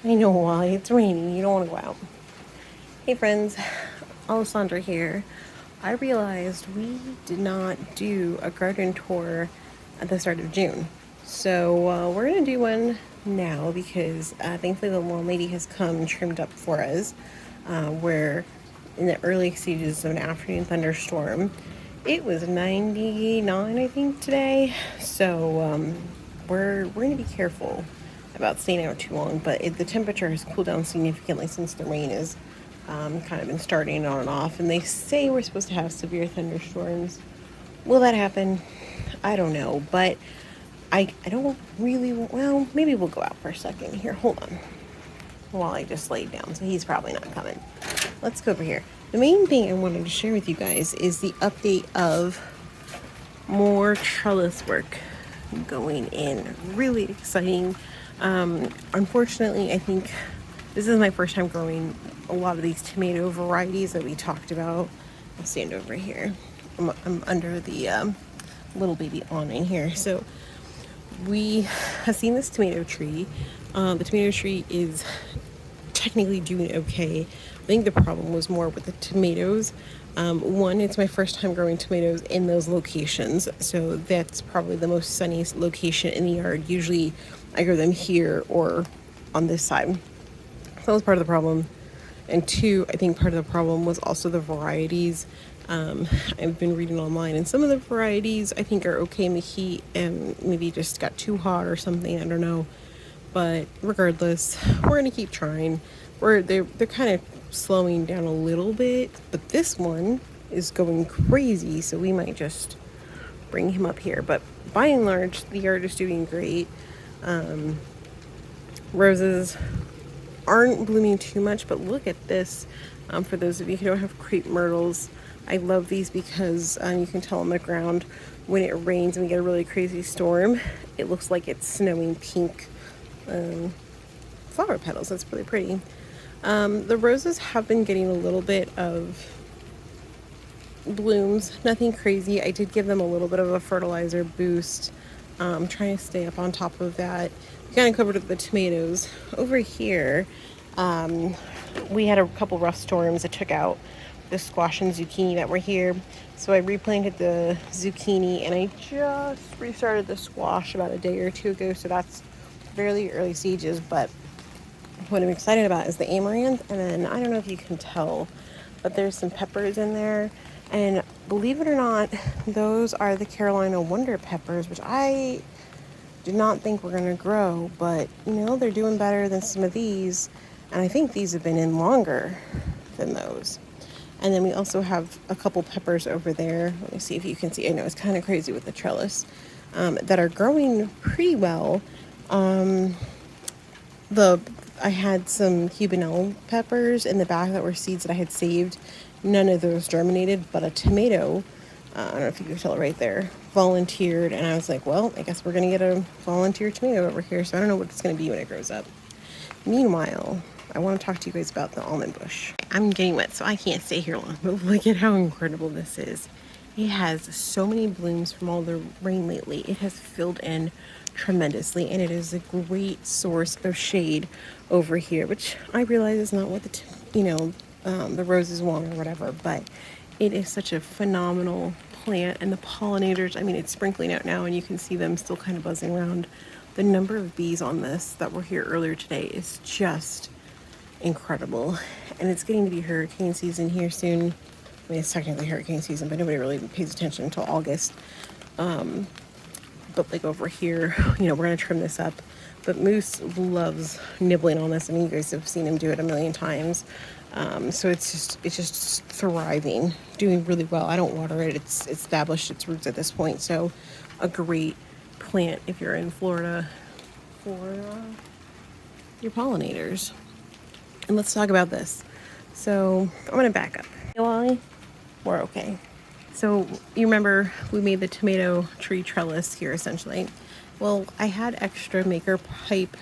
I know why. It's raining. You don't want to go out. Hey friends, Alessandra here. I realized we did not do a garden tour at the start of June. So we're going to do one now because thankfully the lawn lady has come trimmed up for us. We're in the early stages of an afternoon thunderstorm. It was 99, I think, today. So we're going to be careful about staying out too long, but the temperature has cooled down significantly since the rain has kind of been starting on and off, and they say we're supposed to have severe thunderstorms. Will that happen? I don't know, but I don't really, well, maybe we'll go out for a second. Here, hold on, while I just laid down, so he's probably not coming. Let's go over here. The main thing I wanted to share with you guys is the update of more trellis work going in. Really exciting. Unfortunately, I think this is my first time growing a lot of these tomato varieties that we talked about. I'll stand over here. I'm under the little baby awning here. So we have seen this tomato tree. The tomato tree is technically doing okay. I think the problem was more with the tomatoes. One, it's my first time growing tomatoes in those locations, so that's probably the most sunny location in the yard. Usually I grow them here or on this side. So that was part of the problem. And two, I think part of the problem was also the varieties. I've been reading online, and some of the varieties I think are okay in the heat and maybe just got too hot or something. I don't know. But regardless, we're gonna keep trying. They're kind of slowing down a little bit, but this one is going crazy, so we might just bring him up here. But by and large, the yard is doing great. Roses aren't blooming too much, but look at this. For those of you who don't have crepe myrtles, I love these because you can tell on the ground when it rains and we get a really crazy storm, it looks like it's snowing pink flower petals. That's really pretty. The roses have been getting a little bit of blooms, nothing crazy. I did give them a little bit of a fertilizer boost. I'm trying to stay up on top of that. We kind of covered the tomatoes. Over here, we had a couple rough storms that took out the squash and zucchini that were here. So I replanted the zucchini and I just restarted the squash about a day or two ago. So that's fairly early stages, but what I'm excited about is the amaranth, and then I don't know if you can tell, but there's some peppers in there, and believe it or not, those are the Carolina Wonder peppers, which I did not think were going to grow, but you know, they're doing better than some of these, and I think these have been in longer than those. And then we also have a couple peppers over there. Let me see if you can see. I know it's kind of crazy with the trellis, that are growing pretty well. I had some Cubanelle peppers in the back that were seeds that I had saved. None of those germinated, but a tomato, I don't know if you can tell it right there, volunteered. And I was like, well, I guess we're going to get a volunteer tomato over here. So I don't know what it's going to be when it grows up. Meanwhile, I want to talk to you guys about the almond bush. I'm getting wet, so I can't stay here long. But look at how incredible this is. It has so many blooms from all the rain lately. It has filled in tremendously, and it is a great source of shade over here, which I realize is not what the roses want or whatever, but it is such a phenomenal plant. And the pollinators, I mean, it's sprinkling out now and you can see them still kind of buzzing around. The number of bees on this that were here earlier today is just incredible, and it's getting to be hurricane season here soon. I mean, it's technically hurricane season, but nobody really pays attention until August. But like over here, we're going to trim this up. But Moose loves nibbling on this. I mean, you guys have seen him do it a million times. So it's just thriving, doing really well. I don't water it. It's established its roots at this point. So a great plant if you're in Florida for your pollinators. And let's talk about this. So I'm going to back up. Hey, Wally, we're okay. So you remember we made the tomato tree trellis here essentially. Well, I had extra maker pipe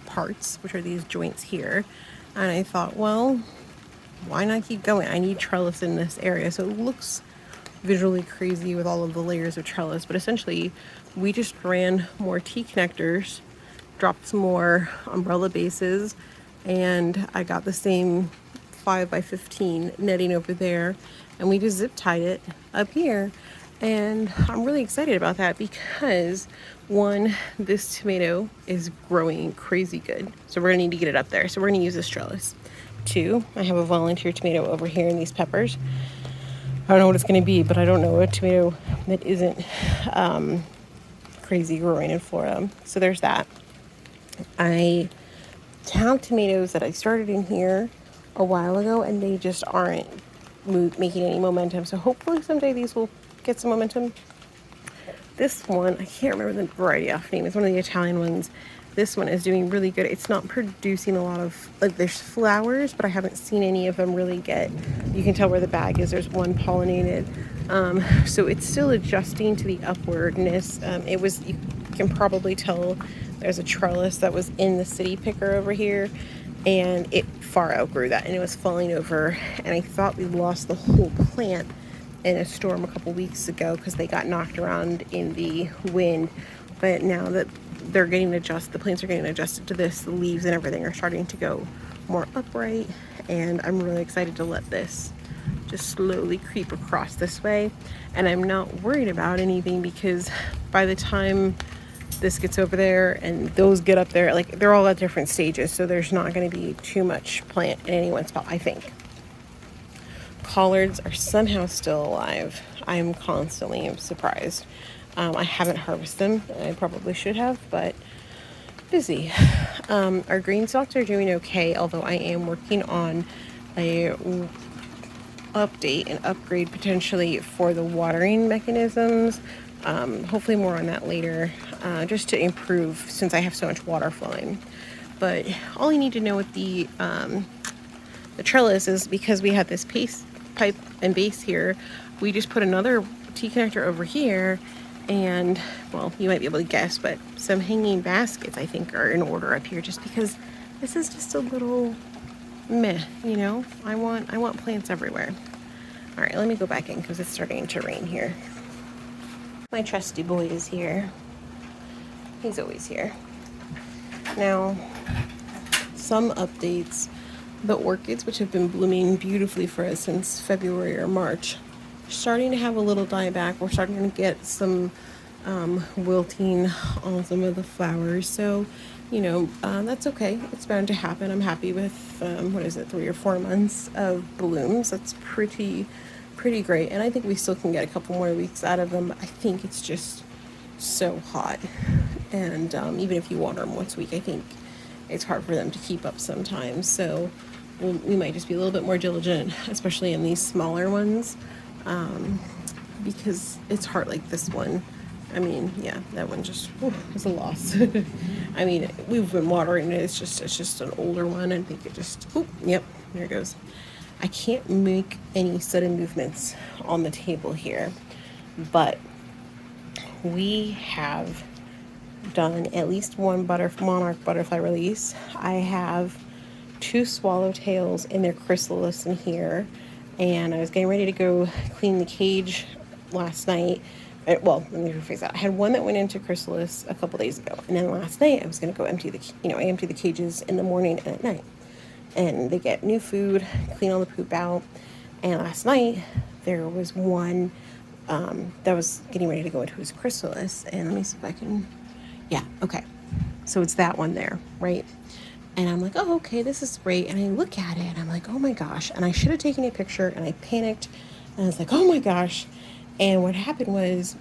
parts, which are these joints here. And I thought, well, why not keep going? I need trellis in this area. So it looks visually crazy with all of the layers of trellis, but essentially we just ran more T connectors, dropped some more umbrella bases, and I got the same 5 by 15 netting over there, and we just zip tied it up here. And I'm really excited about that because one, this tomato is growing crazy good, so we're gonna need to get it up there, so we're gonna use this trellis. Two, I have a volunteer tomato over here in these peppers. I don't know what it's going to be, but I don't know a tomato that isn't crazy growing in Florida. So there's that. I have tomatoes that I started in here a while ago, and they just aren't making any momentum. So hopefully someday these will get some momentum. This one, I can't remember the variety off name. It's one of the Italian ones. This one is doing really good. It's not producing a lot of, like, there's flowers, but I haven't seen any of them really get, you can tell where the bag is. There's one pollinated. So it's still adjusting to the upwardness. You can probably tell there's a trellis that was in the city picker over here, and it far outgrew that, and it was falling over. And I thought we lost the whole plant in a storm a couple weeks ago because they got knocked around in the wind. But now that they're getting adjusted, the plants are getting adjusted to this, the leaves and everything are starting to go more upright, and I'm really excited to let this just slowly creep across this way. And I'm not worried about anything because by the time this gets over there and those get up there, like, they're all at different stages, so there's not going to be too much plant in any one spot, I think. Collards are somehow still alive. I'm constantly surprised. I haven't harvested them. I probably should have, but busy. Our green stalks are doing okay, although I am working on a update and upgrade potentially for the watering mechanisms. Hopefully more on that later, just to improve since I have so much water flowing. But all you need to know with the trellis is because we have this pipe and base here, we just put another T-connector over here, and, well, you might be able to guess, but some hanging baskets I think are in order up here, just because this is just a little meh, you know? I want plants everywhere. All right, let me go back in because it's starting to rain here. My trusty boy is here. He's always here. Now, some updates. The orchids, which have been blooming beautifully for us since February or March, starting to have a little dieback. We're starting to get some wilting on some of the flowers. So, you know, that's okay. It's bound to happen. I'm happy with, 3 or 4 months of blooms. That's pretty great. And I think we still can get a couple more weeks out of them. I think it's just so hot. And even if you water them once a week, I think it's hard for them to keep up sometimes. So we might just be a little bit more diligent, especially in these smaller ones, because it's hard. Like this one, I mean, yeah, that one just was a loss. I mean, we've been watering it. It's just an older one. I think it just, yep, there it goes. I can't make any sudden movements on the table here, but we have done at least one monarch butterfly release. I have 2 swallowtails in their chrysalis in here, and I was getting ready to go clean the cage last night. Well, let me rephrase that. I had one that went into chrysalis a couple days ago, and then last night I was going to go empty I empty the cages in the morning and at night, and they get new food, clean all the poop out. And last night there was one that was getting ready to go into his chrysalis, and let me see if I can. Yeah, okay. So it's that one there, right? And I'm like, oh, okay, this is great. And I look at it and I'm like, oh my gosh. And I should have taken a picture, and I panicked and I was like, oh my gosh. And what happened was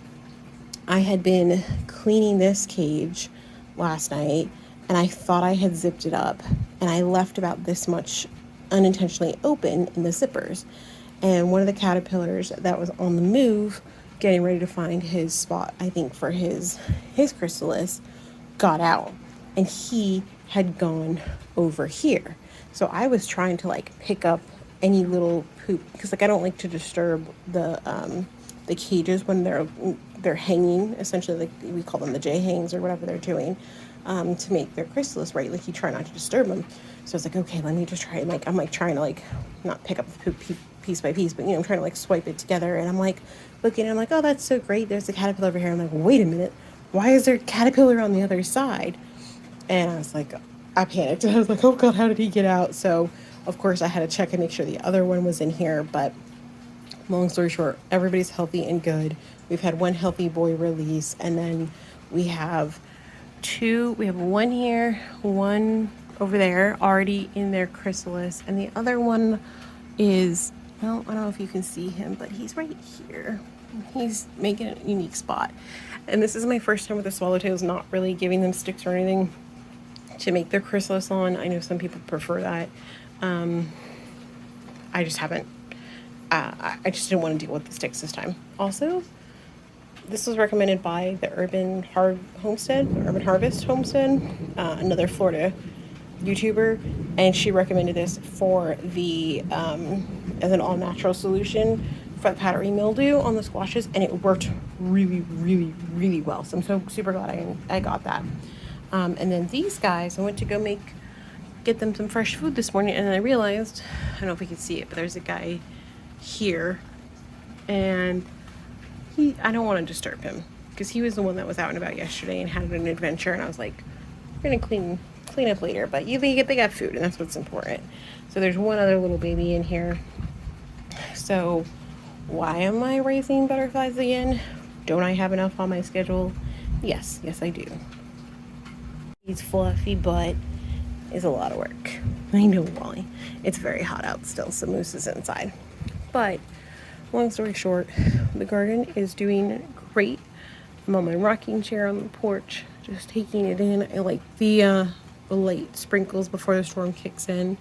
I had been cleaning this cage last night, and I thought I had zipped it up, and I left about this much unintentionally open in the zippers. And one of the caterpillars that was on the move, getting ready to find his spot, I think for his chrysalis, got out, and he had gone over here. So I was trying to like pick up any little poop, because like I don't like to disturb the cages when they're hanging, essentially, like we call them the J hangs or whatever they're doing, to make their chrysalis right. Like you try not to disturb them. So I was like, okay, let me just try. And like I'm like trying to like not pick up the poop piece by piece, but I'm trying to like swipe it together. And I'm like looking, and I'm like, oh, that's so great. There's a caterpillar over here. I'm like, wait a minute, why is there a caterpillar on the other side? And I was like, I panicked and I was like, oh God, how did he get out? So of course I had to check and make sure the other one was in here. But long story short, everybody's healthy and good. We've had one healthy boy release, and then we have one here, one over there already in their chrysalis, and the other one is, well, I don't know if you can see him, but he's right here. He's making a unique spot. And this is my first time with the swallowtails, not really giving them sticks or anything to make their chrysalis on. I know some people prefer that. I just haven't. I just didn't want to deal with the sticks this time. Also, this was recommended by the Urban Harvest Homestead, another Florida YouTuber, and she recommended this for the as an all natural solution for the powdery mildew on the squashes, and it worked really, really, really well. So I'm so super glad I got that. And then these guys, I went to go get them some fresh food this morning, and then I realized, I don't know if we can see it, but there's a guy here, and I don't want to disturb him because he was the one that was out and about yesterday and had an adventure, and I was like, we're gonna clean up later, but they got food, and that's what's important. So there's one other little baby in here. So why am I raising butterflies again? Don't I have enough on my schedule? Yes I do. He's fluffy, but is a lot of work. I know, Wally. It's very hot out still, so Moose is inside. But long story short, the garden is doing great. I'm on my rocking chair on the porch, just taking it in. I like the light sprinkles before the storm kicks in.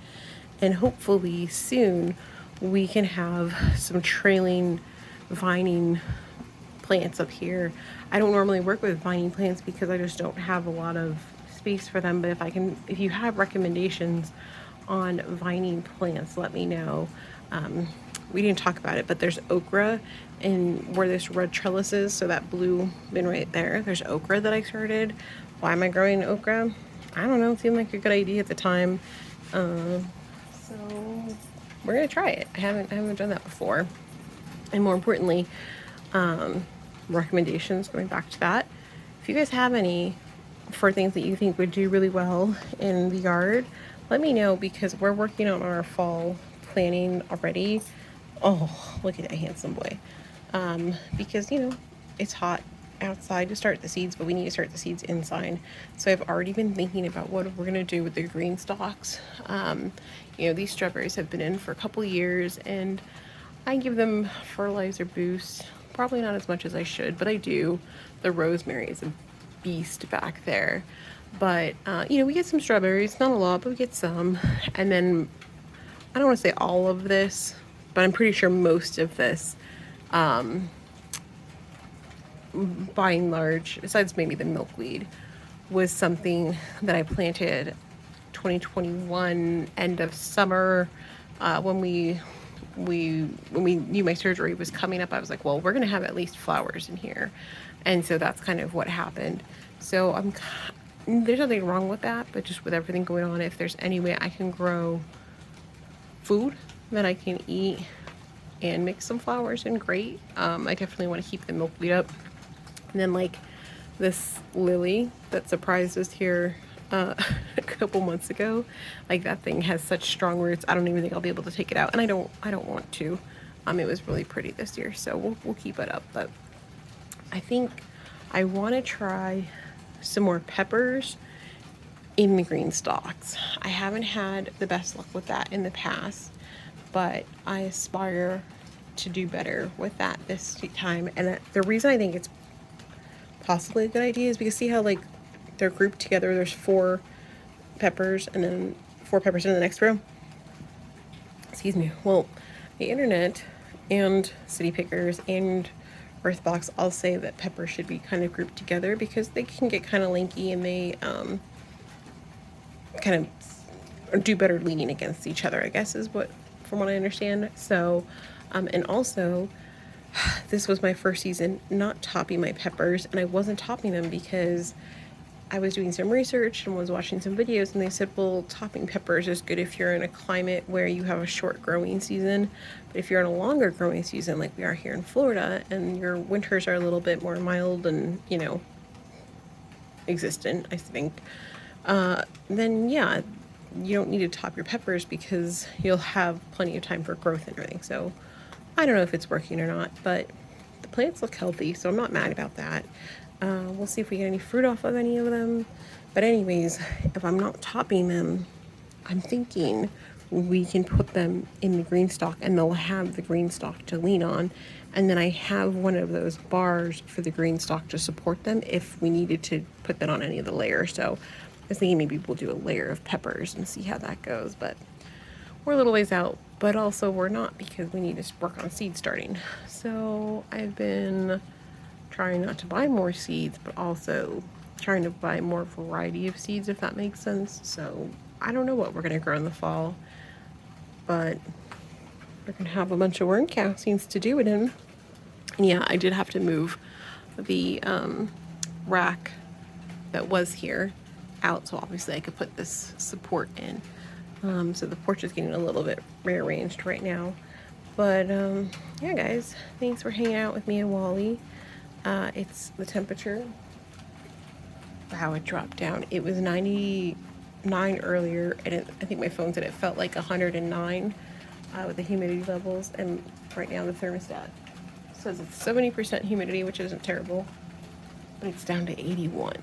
And hopefully soon we can have some trailing vining plants up here. I don't normally work with vining plants because I just don't have a lot of space for them. But if you have recommendations on vining plants, let me know. We didn't talk about it, but there's okra, and where this red trellis is, so that blue bin right there, there's okra that I started. Why am I growing okra? I don't know, it seemed like a good idea at the time. So we're gonna try it. I haven't done that before. And more importantly, recommendations, going back to that, if you guys have any for things that you think would do really well in the yard, let me know, because we're working on our fall planning already. Oh, look at that handsome boy. Because, it's hot outside to start the seeds, but we need to start the seeds inside. So I've already been thinking about what we're going to do with the green stalks. These strawberries have been in for a couple years, and I give them fertilizer boost. Probably not as much as I should, but I do. The rosemary is a beast back there. But, we get some strawberries, not a lot, but we get some. And then, I don't want to say all of this, but I'm pretty sure most of this, by and large, besides maybe the milkweed, was something that I planted 2021 end of summer, when we knew my surgery was coming up. I was like, well, we're gonna have at least flowers in here, and so that's kind of what happened. So there's nothing wrong with that, but just with everything going on, if there's any way I can grow food that I can eat and mix some flowers in, great. I definitely want to keep the milkweed up. And then like this lily that surprised us here a couple months ago, like that thing has such strong roots. I don't even think I'll be able to take it out, and I don't want to. It was really pretty this year, so we'll keep it up. But I think I want to try some more peppers in the green stalks. I haven't had the best luck with that in the past, but I aspire to do better with that this time. And the reason I think it's possibly a good idea is because see how like they're grouped together. There's 4 peppers and then 4 peppers in the next row. Excuse me. Well, the internet and City Pickers and Earthbox all say that peppers should be kind of grouped together because they can get kind of lanky, and they kind of do better leaning against each other, I guess, is from what I understand. So, and also, this was my first season not topping my peppers, and I wasn't topping them because I was doing some research and was watching some videos, and they said, well, topping peppers is good if you're in a climate where you have a short growing season, but if you're in a longer growing season like we are here in Florida, and your winters are a little bit more mild and, existent, I think, then yeah, you don't need to top your peppers because you'll have plenty of time for growth and everything. So I don't know if it's working or not, but the plants look healthy, so I'm not mad about that. We'll see if we get any fruit off of any of them. But anyways, if I'm not topping them, I'm thinking we can put them in the green stalk and they'll have the green stalk to lean on. And then I have one of those bars for the green stalk to support them if we needed to put that on any of the layers. So I was thinking maybe we'll do a layer of peppers and see how that goes. But we're a little ways out, but also we're not because we need to work on seed starting. So I've been trying not to buy more seeds, but also trying to buy more variety of seeds, if that makes sense. So I don't know what we're going to grow in the fall, but we're going to have a bunch of worm castings to do it in. And yeah, I did have to move the rack that was here out, so obviously I could put this support in. So the porch is getting a little bit rearranged right now. But yeah, guys, thanks for hanging out with me and Wally. It's the temperature. Wow, it dropped down. It was 99 earlier, and I think my phone said it felt like 109 with the humidity levels. And right now the thermostat says it's 70% humidity, which isn't terrible, but it's down to 81.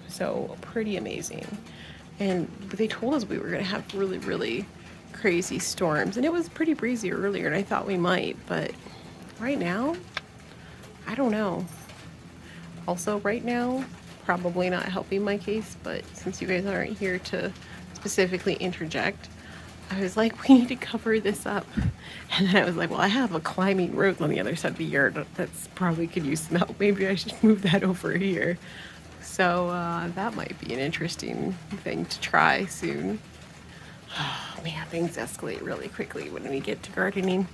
So pretty amazing. And they told us we were going to have really, really crazy storms. And it was pretty breezy earlier, and I thought we might. But right now, I don't know. Also, right now, probably not helping my case. But since you guys aren't here to specifically interject, I was like, we need to cover this up. And then I was like, well, I have a climbing rose on the other side of the yard that's probably could use some help. Maybe I should move that over here. So that might be an interesting thing to try soon. Oh man, things escalate really quickly when we get to gardening.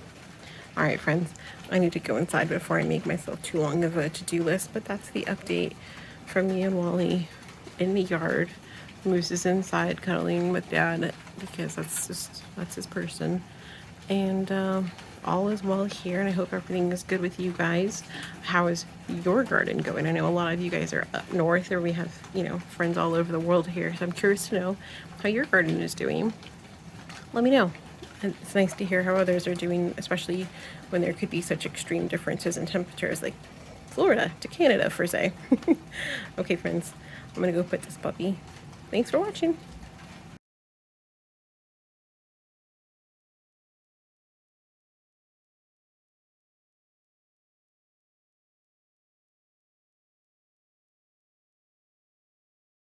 All right, friends, I need to go inside before I make myself too long of a to-do list, but that's the update from me and Wally in the yard. Moose is inside cuddling with Dad because that's his person. And all is well here, and I hope everything is good with you guys. How is your garden going? I know a lot of you guys are up north, or we have, friends all over the world here, so I'm curious to know how your garden is doing. Let me know. And it's nice to hear how others are doing, especially when there could be such extreme differences in temperatures, like Florida to Canada, for say. Okay, friends, I'm gonna go put this puppy. Thanks for watching.